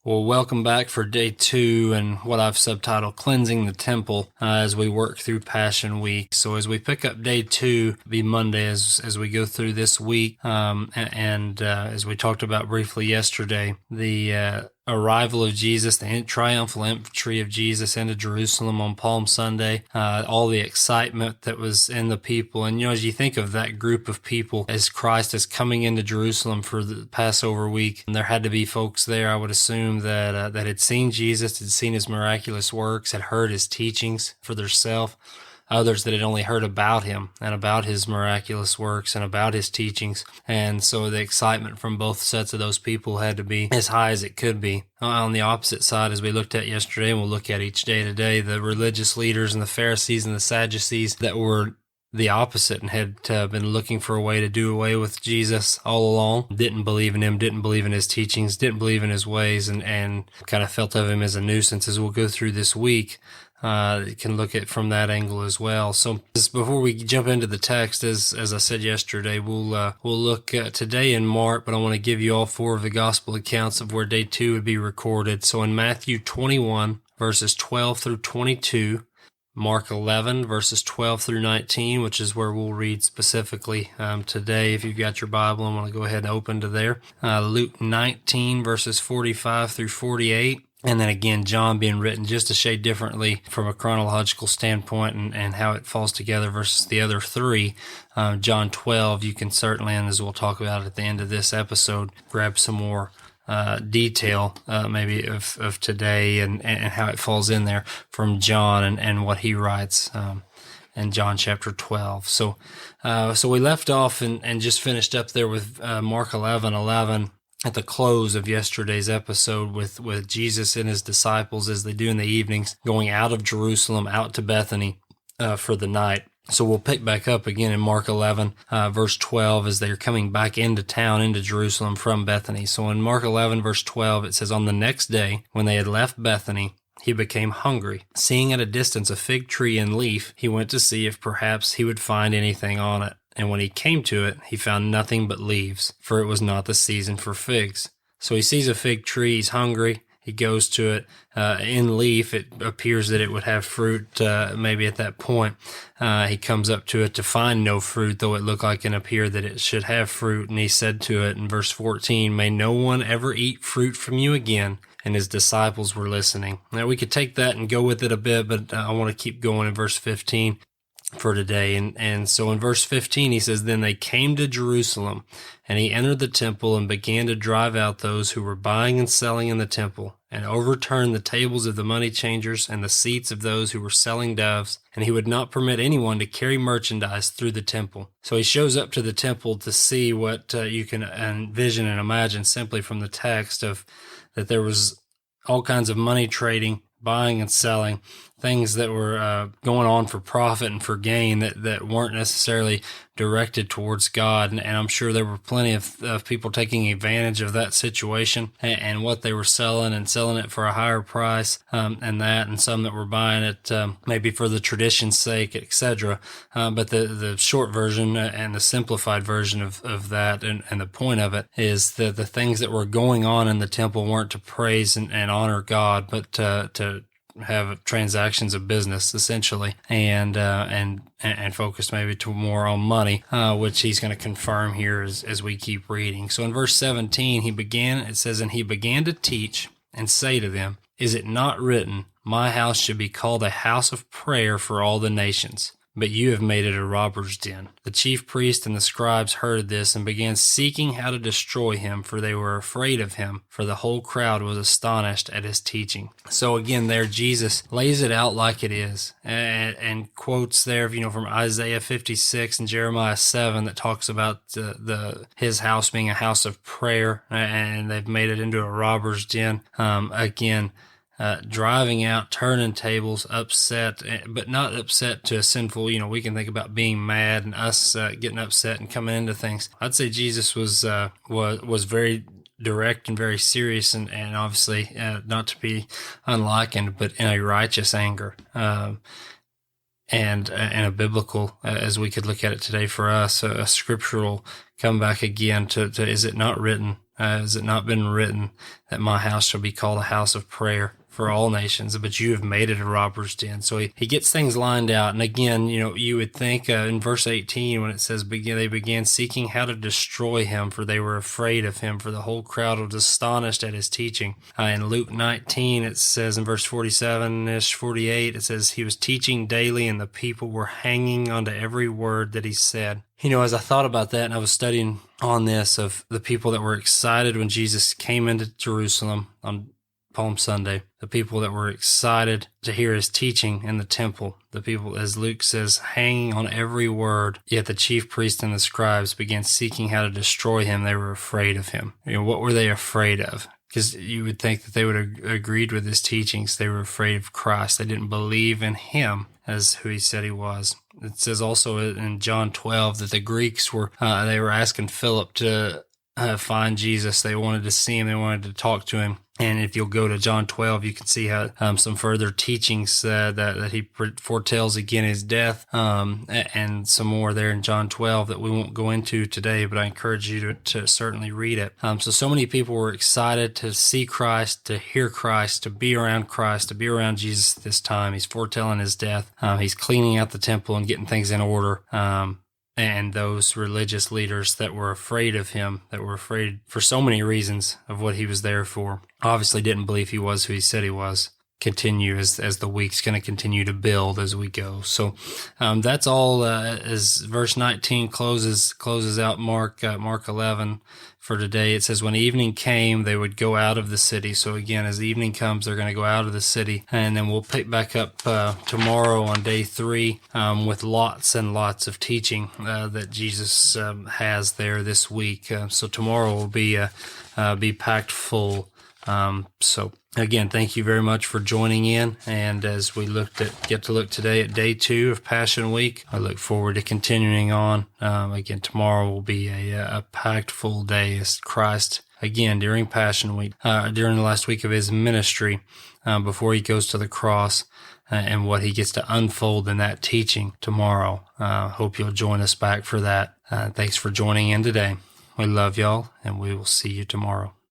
Well, welcome back for day 2 and what I've subtitled Cleansing the Temple as we work through Passion Week. So as we pick up day 2, it'll be Monday as we go through this week. As we talked about briefly yesterday, the arrival of Jesus, the triumphal entry of Jesus into Jerusalem on Palm Sunday, all the excitement that was in the people. And, as you think of that group of people as Christ is coming into Jerusalem for the Passover week, and there had to be folks there, I would assume, that had seen Jesus, had seen his miraculous works, had heard his teachings for themselves. Others that had only heard about him and about his miraculous works and about his teachings. And so the excitement from both sets of those people had to be as high as it could be. On the opposite side, as we looked at yesterday, and we'll look at each day today, the religious leaders and the Pharisees and the Sadducees that were the opposite and had been looking for a way to do away with Jesus all along, didn't believe in him, didn't believe in his teachings, didn't believe in his ways, and kind of felt of him as a nuisance. As we'll go through this week, you can look at it from that angle as well. So before we jump into the text, as I said yesterday, we'll look today in Mark, but I want to give you all 4 of the gospel accounts of where day 2 would be recorded. So in Matthew 21, verses 12 through 22, Mark 11, verses 12 through 19, which is where we'll read specifically today. If you've got your Bible, I want to go ahead and open to there. Luke 19, verses 45 through 48. And then again, John being written just a shade differently from a chronological standpoint and how it falls together versus the other 3. John 12, you can certainly, and as we'll talk about at the end of this episode, grab some more detail maybe of today and how it falls in there from John and what he writes in John chapter 12. So we left off and just finished up there with Mark 11:11 at the close of yesterday's episode with Jesus and his disciples, as they do in the evenings, going out of Jerusalem out to Bethany for the night. So we'll pick back up again in Mark 11, verse 12, as they're coming back into town, into Jerusalem from Bethany. So in Mark 11, verse 12, it says, "On the next day, when they had left Bethany, he became hungry. Seeing at a distance a fig tree in leaf, he went to see if perhaps he would find anything on it. And when he came to it, he found nothing but leaves, for it was not the season for figs." So he sees a fig tree, he's hungry, he goes to it. In leaf, it appears that it would have fruit maybe at that point. He comes up to it to find no fruit, though it looked like and appeared that it should have fruit. And he said to it in verse 14, "May no one ever eat fruit from you again." And his disciples were listening. Now we could take that and go with it a bit, but I want to keep going in verse 15. For today. And so in verse 15, he says, "Then they came to Jerusalem, and he entered the temple and began to drive out those who were buying and selling in the temple, and overturned the tables of the money changers and the seats of those who were selling doves, and he would not permit anyone to carry merchandise through the temple." So he shows up to the temple to see what you can envision and imagine simply from the text of that there was all kinds of money trading, buying and selling, things that were going on for profit and for gain that weren't necessarily directed towards God. And I'm sure there were plenty of people taking advantage of that situation and what they were selling and selling it for a higher price and some that were buying it maybe for the tradition's sake, etc. But the short version and the simplified version of that and the point of it is that the things that were going on in the temple weren't to praise and honor God, but to have transactions of business essentially, and focused maybe to more on money, which he's going to confirm here as we keep reading. So in verse 17, it says, "And he began to teach and say to them, 'Is it not written, my house should be called a house of prayer for all the nations? But you have made it a robber's den.' The chief priests and the scribes heard this and began seeking how to destroy him, for they were afraid of him, for the whole crowd was astonished at his teaching." So again, there Jesus lays it out like it is, and quotes there, from Isaiah 56 and Jeremiah 7 that talks about his house being a house of prayer, and they've made it into a robber's den. Driving out, turning tables, upset, but not upset to a sinful, we can think about being mad and us getting upset and coming into things. I'd say Jesus was very direct and very serious and obviously not to be unlikened, but in a righteous anger. And a biblical, as we could look at it today for us, a scriptural come back again to is it not written? Has it not been written that my house shall be called a house of prayer for all nations, but you have made it a robber's den? So he gets things lined out. And again, you would think in verse 18, when it says, they began seeking how to destroy him, for they were afraid of him, for the whole crowd was astonished at his teaching. In Luke 19, it says in verse 47-ish, 48, it says, he was teaching daily and the people were hanging onto every word that he said. As I thought about that and I was studying on this, of the people that were excited when Jesus came into Jerusalem on Palm Sunday, the people that were excited to hear his teaching in the temple, the people, as Luke says, hanging on every word, yet the chief priests and the scribes began seeking how to destroy him. They were afraid of him. What were they afraid of? Because you would think that they would have agreed with his teachings. They were afraid of Christ. They didn't believe in him as who he said he was. It says also in John 12 that the Greeks were asking Philip to find Jesus. They wanted to see him. They wanted to talk to him. And if you'll go to John 12, you can see how some further teachings that he foretells again his death, and some more there in John 12 that we won't go into today, but I encourage you to certainly read it. So many people were excited to see Christ, to hear Christ, to be around Christ, to be around Jesus this time. He's foretelling his death. He's cleaning out the temple and getting things in order. And those religious leaders that were afraid of him, that were afraid for so many reasons of what he was there for, obviously didn't believe he was who he said he was, continue as the week's going to continue to build as we go. So that's all as verse 19 closes out Mark 11 for today. It says, when evening came, they would go out of the city. So again, as the evening comes, they're going to go out of the city. And then we'll pick back up tomorrow on day 3 with lots and lots of teaching that Jesus has there this week. So tomorrow will be packed full. So again, thank you very much for joining in. And as we get to look today at day 2 of Passion Week, I look forward to continuing on. Again, tomorrow will be a packed full day as Christ, again, during Passion Week, during the last week of his ministry, before he goes to the cross, and what he gets to unfold in that teaching tomorrow. Hope you'll join us back for that. Thanks for joining in today. We love y'all, and we will see you tomorrow.